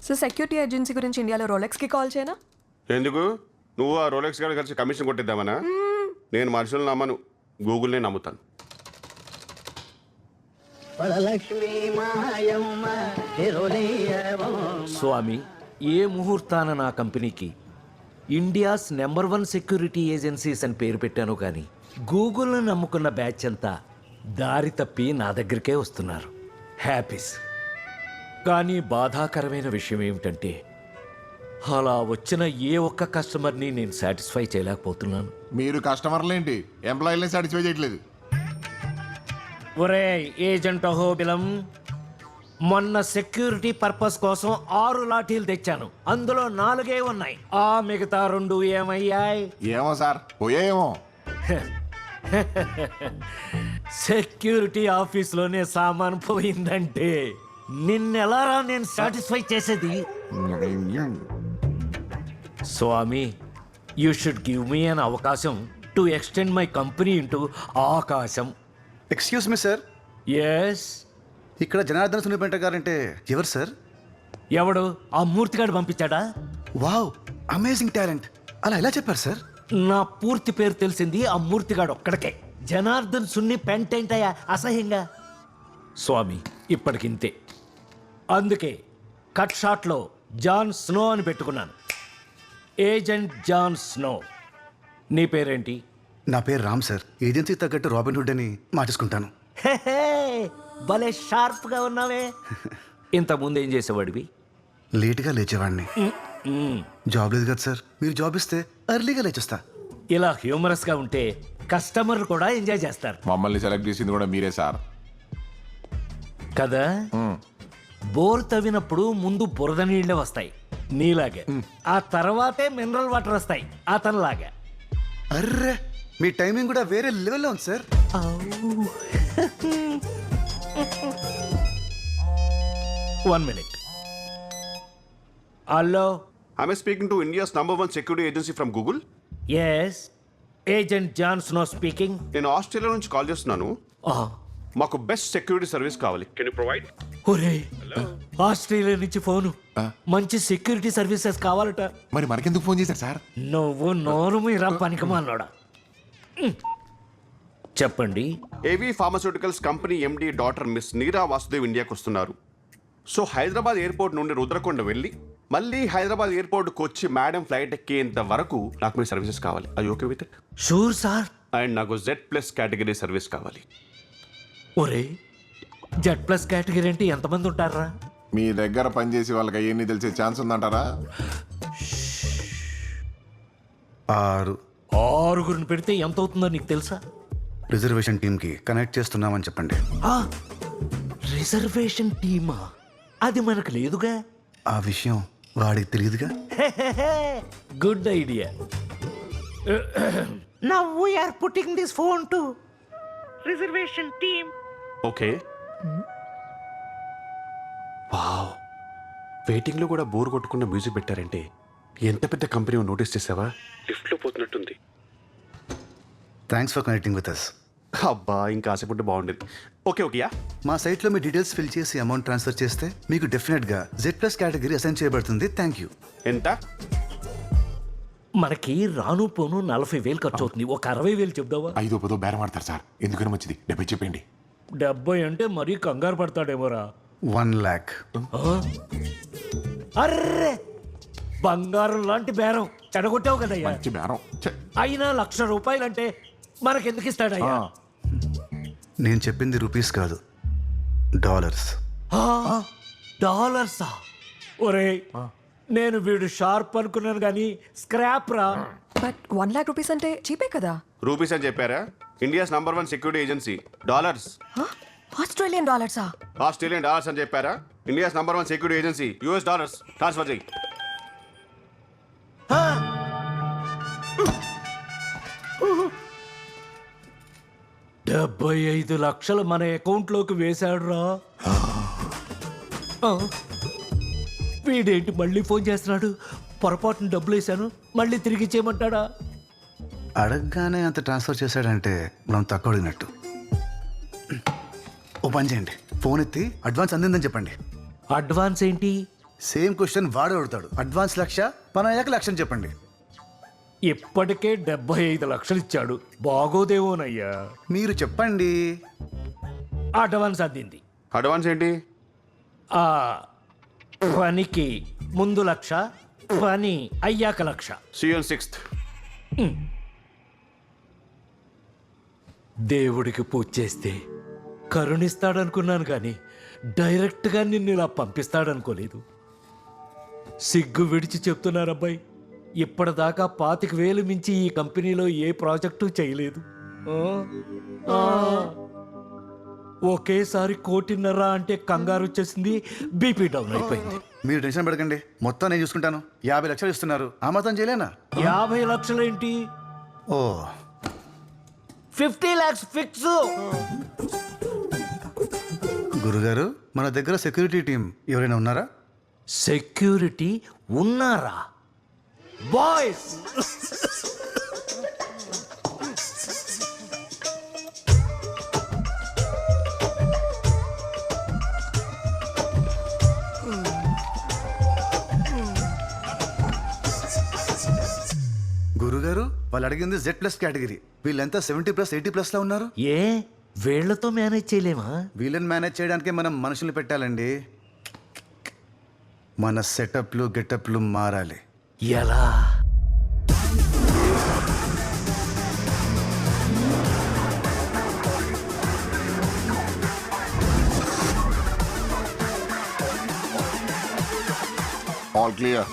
So security agency గురించి ఇండియాలో రోలెక్స్కి call చేయనా? ఎందుకు? నువ్వు ఆ రోలెక్స్ గారు కలిసి కమిషన్ కొట్టిద్దామనా? నేను మనుషులను నమ్మను, గూగుల్నే నమ్ముతాను. స్వామి, ఏ ముహూర్తాన నా కంపెనీకి ఇండియాస్ నంబర్ 1 సెక్యూరిటీ ఏజెన్సీస్ అని పేరు పెట్టాను, కానీ గూగుల్ను నమ్ముకున్న బ్యాచ్ అంతా దారి తప్పి నా దగ్గరికే వస్తున్నారు. హ్యాపీస్. కానీ బాధాకరమైన విషయం ఏమిటంటే అలా వచ్చిన ఏ ఒక్క కస్టమర్ని నేను సాటిస్ఫై చేయలేకపోతున్నాను. మీరు కస్టమర్లేంటి, ఎంప్లాయీలని సాటిస్ఫై చేయట్లేదు. ఒరే ఏజెంట్ అహోబిలం, మొన్న సెక్యూరిటీ పర్పస్ కోసం 6 లాఠీలు తెచ్చాను. అందులో 4 ఉన్నాయి. ఆ మిగతా 2 ఏమయ్యాయి? ఏమో సార్, పోయేమో. సెక్యూరిటీ ఆఫీస్లోనే సామాన్ పోయిందంటే నిన్నెలారా నేను సాటిస్ఫై చేసేది? Swami, you should give me an అవకాశం to extend my company into ఆకాశం. Excuse me sir, yes. ఇక్కడ జనార్దన్ సునిపెంట గారంటే ఎవరు సార్? ఎవడు? ఆ మూర్తిగాడు పంపించాడా? Wow, amazing talent. అలా ఎలా చెప్పారు సార్? నా పూర్తి పేరు తెలిసింది ఆ మూర్తిగాడు ఒక్కడికే. జనార్దన్ సున్ని పెంటేంటయ్యా అసహ్యంగా. స్వామి, ఇప్పటికింతే. అందుకే కట్ షాట్లో జాన్ స్నో అని పెట్టుకున్నాను. Agent John Snow. నీ పేరేంటి? నా పేరు రామ్ సార్. ఏజెన్సీ తగ్గట్టు రాబిన్ హుడ్ అని మార్చేసుకుంటాను. హెహే, భలే షార్ప్గా ఉన్నావే. ఇంతకుముందు ఏం చేసేవాడివి? లేట్గా లేచేవాడిని. జాబ్ లేదు కదా సార్, మీరు జాబ్ ఇస్తే ఎర్లీగా లేచేస్తా. ఇలా హ్యూమరస్గా ఉంటే కస్టమర్లు కూడా ఎంజాయ్ చేస్తారు మమ్మల్ని సెలెక్ట్ చేసింది కూడా మీరే సార్. కదా. బోర్ తవ్వినప్పుడు ముందు బురద నీళ్ళే వస్తాయి నీలాగే, ఆ తర్వాతే మినరల్ వాటర్ వస్తాయి అతనిలాగా. అర్రే, మీ టైమింగ్ కూడా వేరే లెవెల్లో ఉంది sir. 1 minute. Hello. I'm speaking to India's number 1 security agency from Google. Yes, agent John Snow speaking. నేను ఆస్ట్రేలియా నుంచి కాల్ చేస్తున్నాను. మాకు బెస్ట్ సెక్యూరిటీ సర్వీస్ కావాలి. Can you provide? ఒరే, ఆస్ట్రేలియా నుంచి ఫోను. మంచి సెక్యూరిటీ సర్వీసెస్ కావాలట. మరి మనకెందుకు ఫోన్ చేశారు సార్? నువ్వు నోరు మీరా పనికిమాలోడా. చెప్పండి. ఏవీ pharmaceuticals company MD doctor miss నీరా వాసుదేవ్ ఇండియాకి వస్తున్నారు. సో హైదరాబాద్ ఎయిర్పోర్ట్ నుండి రుద్రకొండ వెళ్ళి మళ్ళీ హైదరాబాద్ ఎయిర్పోర్ట్కి వచ్చి మేడం ఫ్లైట్ ఎక్కేంత వరకు నాకు మీ సర్వీసెస్ కావాలి. అది okay with it? Sure sir. And నాకు Z+ కేటగిరీ సర్వీస్ కావాలి. ఒరే, Z+ కేటగిరీ అంటే ఎంతమంది ఉంటారా? మీ దగ్గర పనిచేసి వాళ్ళకి అవన్నీ తెలిసే ఛాన్స్ ఉందంటారా? 6 6 పెడితే ఎంత అవుతుందో నీకు తెలుసా? రిజర్వేషన్ టీమ్కి కనెక్ట్ చేస్తున్నామని చెప్పండి. రిజర్వేషన్ టీమా? అది మనకు లేదుగా. ఆ విషయం వాడికి తెలియదుగా. Good idea. Now we are putting this phone to reservation team. Okay. Wow, వెయిటింగ్లో కూడా బోర్ కొట్టుకున్న మ్యూజిక్ పెట్టారంటే ఎంత పెద్ద కంపెనీ నోటీస్ చేసావా? లిఫ్ట్లో పోతున్నట్టుంది. Thanks for connecting with us. అబ్బా, ఇంకా ఆశపడితే బాగుండేది. ఓకేయా? మా సైట్లో మీ డీటెయిల్స్ ఫిల్ చేసి అమౌంట్ ట్రాన్స్ఫర్ చేస్తే మీకు డెఫినెట్గా Z+ కేటగిరీ అసైన్ చేయబడుతుంది. Thank you. ఎంత? మనకి రాను పోను 40,000 ఖర్చు అవుతుంది. ఒక 60,000 చెప్దావా? 5-10 బేరం ఆడతారు సార్. ఎందుకని మంచిది, 70 చెప్పండి. 70 అంటే మరీ కంగారు పడతాడేమోరా. 1 lakh. అర్రే, బంగారం లాంటి బేరం చెడగొట్టావు కదయ్యా. మంచి బేరం. అయినా ₹1,00,000 అంటే మనకెందుకు ఇస్తాడయ్యా? నేను చెప్పింది రూపీస్ కాదు, డాలర్స్. డాలర్సా? ఒరే, నేను వీడు షార్ప్ అనుకున్నాను కానీ స్క్రాప్ రా. బట్ 1 lakh rupees అంటే చీపే కదా. రూపీస్ అని చెప్పారా? India's number 1 security agency. Dollars. Australian డాలర్సా? ఆస్ట్రేలియన్ డాలర్స్ అని చెప్పారా? India's number 1 security agency US dollars. Transfer చేయి. $75 మన అకౌంట్లోకి వేశాడు రా. వీడేంటి మళ్ళీ ఫోన్ చేస్తున్నాడు? పొరపాటున డబ్బులు వేశాను, మళ్ళీ తిరిగి ఇచ్చేయమంటాడా? అడగగానే అంత ట్రాన్స్ఫర్ చేశాడంటే మనం తక్కువ అడిగినట్టు. ఓ పని చేయండి, ఫోన్ ఎత్తి అడ్వాన్స్ అందిందని చెప్పండి. అడ్వాన్స్ ఏంటి? సేమ్ క్వశ్చన్ వాడు అడుగుతాడు. అడ్వాన్స్ 1,00,000, పని అయ్యాక 1,00,000 చెప్పండి. ఇప్పటికే 75 లక్షలు ఇచ్చాడు, బాగోదేమోనయ్యా. మీరు చెప్పండి. అడ్వాన్స్ అందింది. అడ్వాన్స్ ఏంటి? ఆ పనికి ముందు 1,00,000, పని అయ్యాక 1,00,000. CN 6th. దేవుడికి పూజ చేస్తే కరుణిస్తాడనుకున్నాను కానీ డైరెక్ట్గా నిన్ను ఇలా పంపిస్తాడనుకోలేదు. సిగ్గు విడిచి చెప్తున్నారబ్బాయి, ఇప్పటిదాకా 25,000 మించి ఈ కంపెనీలో ఏ ప్రాజెక్టు చేయలేదు. ఆ, ఒకేసారి 1,50,00,000 అంటే కంగారు వచ్చేసింది, బీపీ డౌన్ అయిపోయింది. మీరు టెన్షన్ పడకండి, మొత్తం నేను చూసుకుంటాను. 50 లక్షలు ఇస్తున్నారు, ఆ మాత్రం చేయలేనా? 50 లక్షలేంటి, ఓ 50 lakhs ఫిక్స్. గురుగారు, మన దగ్గర సెక్యూరిటీ టీం ఎవరైనా ఉన్నారా? సెక్యూరిటీ ఉన్నారా? బాయ్స్, గురుగారు, వాళ్ళు అడిగింది Z+ కేటగిరీ. వీళ్ళంతా 70+, 80+ లా ఉన్నారు. ఏ వీళ్లతో మేనేజ్ చేయలేమా? వీళ్ళని మేనేజ్ చేయడానికి మనం మనుషులు పెట్టాలండి. మన సెటప్లు గెటప్లు మారాలి. ఎలా? All clear.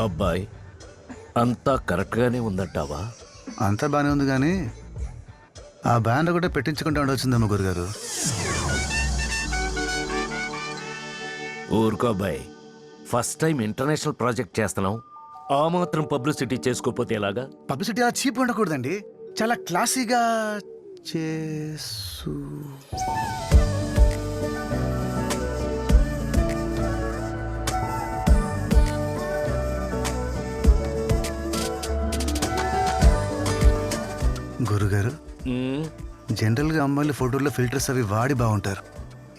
అబ్బాయి, అంతా కరెక్ట్గానే ఉందంటావా? అంతా బాగానే ఉంది కానీ ఆ బ్యాండ్ కూడా పెట్టించుకుంటూ ఉండొచ్చిందమ్మ గురుగారు. ఊరుకో అబ్బాయి, ఫస్ట్ టైం ఇంటర్నేషనల్ ప్రాజెక్ట్ చేస్తున్నావు, ఆ మాత్రం పబ్లిసిటీ చేసుకోకపోతే ఎలాగా? పబ్లిసిటీ అలా చీప్ ఉండకూడదండి, చాలా క్లాసీగా చేసు. గురుగారు, మ్మ్. జనరల్గా అమ్మాయిలు ఫోటోల్లో ఫిల్టర్స్ అవి వాడి బాగుంటారు.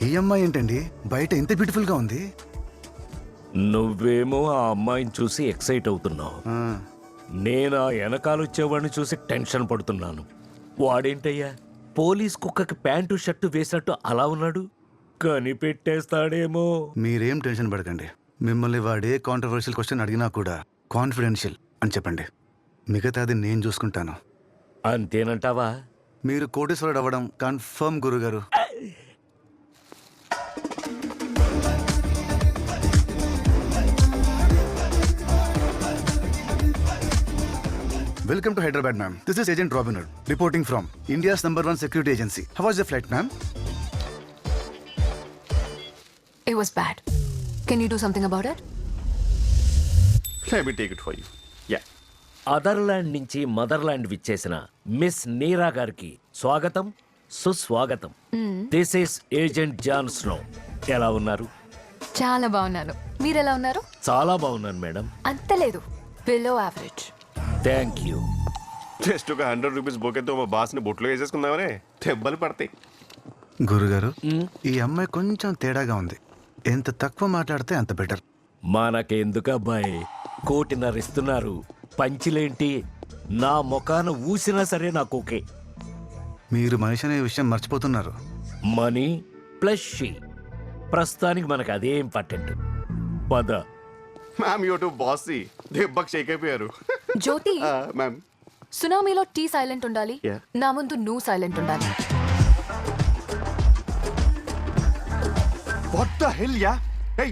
ఈ అమ్మాయి ఏంటండి బయట ఇంత బ్యూటిఫుల్ గా ఉంది? నువ్వేమో ఆ అమ్మాయిని చూసి ఎక్సైట్ అవుతున్నావు, ఆ, నేను ఆ వెనకాల వచ్చేవాడిని చూసి టెన్షన్ పడుతున్నాను. వాడేంటయ్యా పోలీస్ కుక్కకి ప్యాంటు షర్టు వేసినట్టు అలా ఉన్నాడు, కనిపెట్టేస్తాడేమో. మీరేం టెన్షన్ పడకండి. మిమ్మల్ని వాడే కాంట్రవర్షియల్ క్వశ్చన్ అడిగినా కూడా కాన్ఫిడెన్షియల్ అని చెప్పండి, మిగతాది నేను చూసుకుంటాను. అంతేనంటావా? మీరు కోటేశ్వరుడు అవ్వడం కన్ఫర్మ్ గురుగారు. Welcome to Hyderabad, ma'am. This is Agent Robin Hood, reporting from India's #1 security agency. How was the flight, ma'am? It was bad. Can you do something about it? Let me take it for you. Yeah. Otherland నుంచి motherland విచ్చేసిన miss Neera గారికి స్వాగతం, సుస్వాగతం. This is agent John Snow. ఎలా ఉన్నారు? చాలా బాగున్నాను. మీరు ఎలా ఉన్నారు? చాలా బాగున్నాను మేడం. అంత లేదు, below average. Thank you. Just ఒక 100 రూపీస్ బొకేతో మా బాస్ని బొట్లో వేసేసుకుందామనే, దెబ్బలు పడతాయి. గురుగారు, ఈ అమ్మాయి కొంచెం తేడాగా ఉంది. ఎంత తక్కువ మాట్లాడితే అంత బెటర్. మనకెందుకు అబ్బాయి, 1,50,00,000 ఇస్తున్నారు, పంచిలేంటి? నా ముఖాన ఊసినా సరే నాకు ఓకే. మీరు మనిషి అనే విషయం మర్చిపోతున్నారు. మనీ ప్లస్ షీ, ప్రస్తుతానికి మనకు అదే ఇంపార్టెంట్. పద. మ్యామ్ యూ టు బాసీ, దెబ్బకి షేక్ అయిపోయారు. జ్యోతి, మ్యామ్ సునామీలో టీ సైలెంట్ ఉండాలి, Yeah. నా ముందు నువ్వు సైలెంట్ ఉండాలి. What the hell yeah? Hey,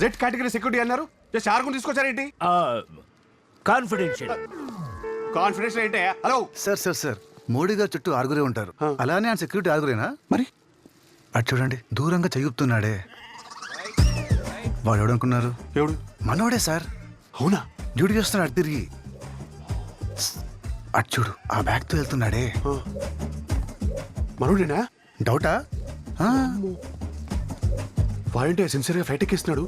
Z category security అన్నారు, జస్ట్ ఆరుగురు తీసుకొచ్చారేంటి? కాన్ఫిడెన్షియల్. కాన్ఫిడెన్స్ ఏంటి? హలో సార్ మోడీ గారు చుట్టూ ఆరుగురే ఉంటారు, అలానే ఆయన సెక్యూరిటీ ఆరుగురేనా? మరి అటు చూడండి, దూరంగా చెయ్యుతున్నాడే. వాడు ఎవడనుకున్నారు? ఎవడు? మనోడే సార్. అవునా? డ్యూటీ చేస్తున్నాడు అటు తిరిగి. అటు చూడు, ఆ బ్యాగ్తో వెళ్తున్నాడే. మనోడేనా? డౌటా? ఆ, వాడంటే సిన్సియర్గా ఫ్లైట్ ఎక్కిస్తున్నాడు.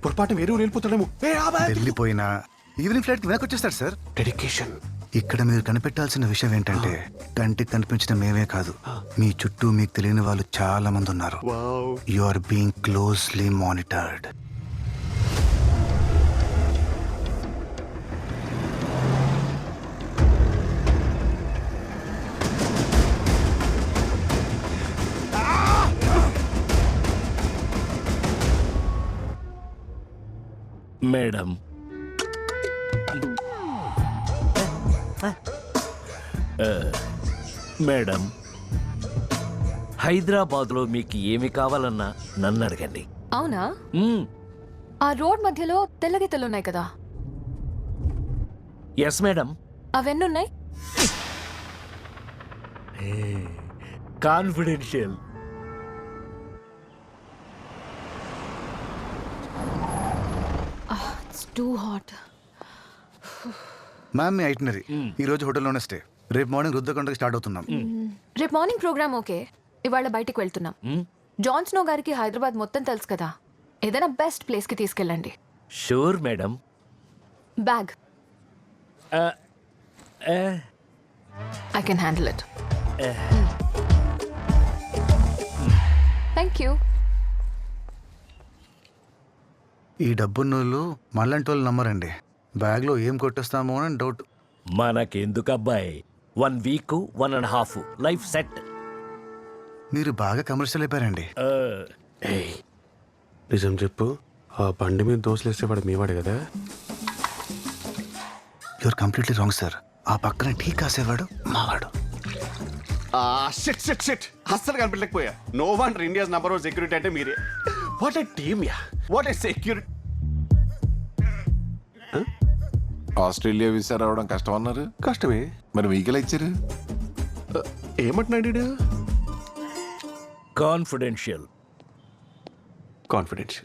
పొరపాటు వేరే ఊరు వెళ్ళిపోతాడేమో. ఏ, ఆ బ్యాగ్! వెళ్ళిపోయినా ఈవినింగ్ ఫ్లైట్కి వెనక్కి వచ్చేస్తాడు సార్. డెడికేషన్. ఇక్కడ మీరు కనిపెట్టాల్సిన విషయం ఏంటంటే కంటికి కనిపించిన మేమే కాదు, మీ చుట్టూ మీకు తెలియని వాళ్ళు చాలా మంది ఉన్నారు. Wow. You are being closely monitored. Madam, madam, హైదరాబాద్లో మీకు ఏమి కావాలన్నా నన్ను అడగండి. అవునా? మ్మ్. ఆ రోడ్ మధ్యలో తెల్ల గీతలు ఉన్నాయి కదా, ఎస్ మేడం. అవెన్నున్నాయి? Confidential. It's too hot. Ma'am మీ ఐటినరీ ఈ రోజు హోటల్లోనే స్టే. రేపు మార్నింగ్ రుద్రకొండకి స్టార్ట్ అవుతున్నాం. రేపు మార్నింగ్ ప్రోగ్రామ్ ఓకే, ఇవాళ బయటికి వెళ్తున్నాం. జాన్ స్నో గారికి హైదరాబాద్ మొత్తం తెలుసు కదా, ఏదైనా బెస్ట్ ప్లేస్కి తీసుకెళ్ళండి. Sure madam. Bag I can handle it. Thank you. ఈ డబ్బున్నోళ్ళు మళ్ళంటి వాళ్ళు నమ్మరండి. బ్యాగ్లో ఏం కొట్టేస్తామో అని డౌట్. మనకెందుకు అబ్బాయి, 1 వీక్ 1.5 లైఫ్ సెట్. మీరు బాగా కమర్షియల్ అయిపోయారండి. నిజం చెప్పు, ఆ బండి మీద దోశలు వేసేవాడు మీవాడు కదా? You're completely wrong sir. ఆ పక్కన టీ కాసేవాడు మావాడు. షిట్ షిట్ షిట్, అస్సలు కనిపించలేకపోయా. No one India's number 1 security అంటే మీరే. What a team yeah, what a security. Australia visa రావడం కష్టం అన్నారు. కష్టమే మరి మీకెలా ఇచ్చారు? ఏమంటున్నాడు? కాన్ఫిడెన్షియల్. కాన్ఫిడెన్స్.